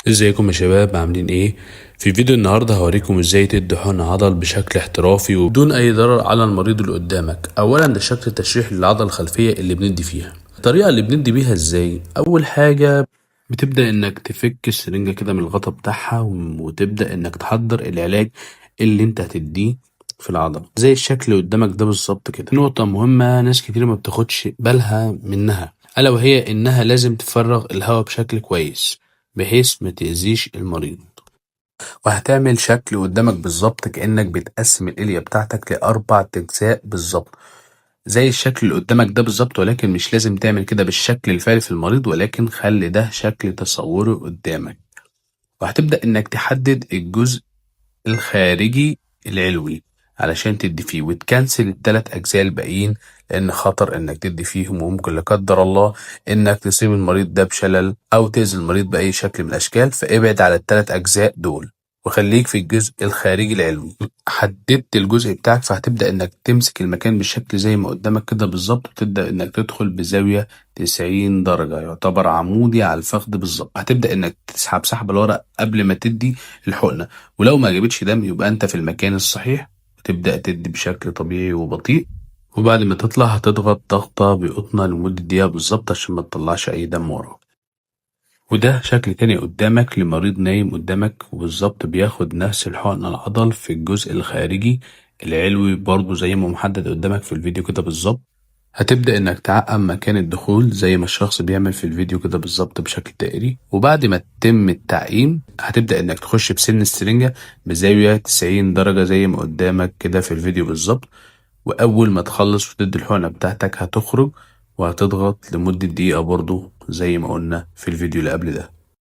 ازيكم يا شباب، عاملين ايه؟ في فيديو النهارده هوريكم ازاي تدي حقن عضل بشكل احترافي وبدون اي ضرر على المريض اللي قدامك. اولا ده شكل التشريح للعضله الخلفيه اللي بندي فيها. الطريقه اللي بندي بيها ازاي؟ اول حاجه بتبدا انك تفك السرنجه كده من الغطا بتاعها وتبدا انك تحضر العلاج اللي انت هتديه في العضله زي الشكل اللي قدامك ده بالظبط كده. نقطه مهمه ناس كتير ما بتاخدش بالها منها، الا وهي انها لازم تفرغ الهواء بشكل كويس بحيث ما تأذيش المريض. وهتعمل شكل قدامك بالظبط كأنك بتقسم الإلية بتاعتك لأربع أجزاء بالظبط زي الشكل اللي قدامك ده بالظبط، ولكن مش لازم تعمل كده بالشكل الفعلي في المريض، ولكن خلي ده شكل تصوره قدامك. وهتبدأ إنك تحدد الجزء الخارجي العلوي علشان تدي فيه وتكنسل التلات أجزاء الباقيين، لأن خطر إنك تدي فيهم وممكن لا قدر الله إنك تصيب المريض ده بشلل أو تأذي المريض بأي شكل من الأشكال. فابعد على التلات أجزاء دول وخليك في الجزء الخارجي العلوي. حددت الجزء بتاعك، فهتبدأ إنك تمسك المكان بالشكل زي ما قدامك كده بالظبط، وتبدأ إنك تدخل بزاوية 90 درجة، يعتبر عمودي على الفخذ بالظبط. هتبدأ إنك تسحب سحب لورا قبل ما تدي الحقنة، ولو ما جابتش دم يبقى انت في المكان الصحيح، وتبدأ تدي بشكل طبيعي وبطيء. وبعد ما تطلع هتضغط ضغطة بقطنة لمدة دقيقة بالظبط عشان ما تطلعش أي دم وراه. وده شكل تاني قدامك لمريض نايم قدامك وبالظبط بياخد نفس الحقن العضل في الجزء الخارجي العلوي برضه زي ما محدد قدامك في الفيديو كده بالظبط. هتبدأ إنك تعقم مكان الدخول زي ما الشخص بيعمل في الفيديو كده بالظبط بشكل دائري. وبعد ما تتم التعقيم هتبدأ إنك تخش بسن السرنجة بزاوية 90 درجة زي ما قدامك كده في الفيديو بالظبط. وأول ما تخلص وتدي الحقنة بتاعتك هتخرج وهتضغط لمدة دقيقة برضو زي ما قلنا في الفيديو اللي قبل ده.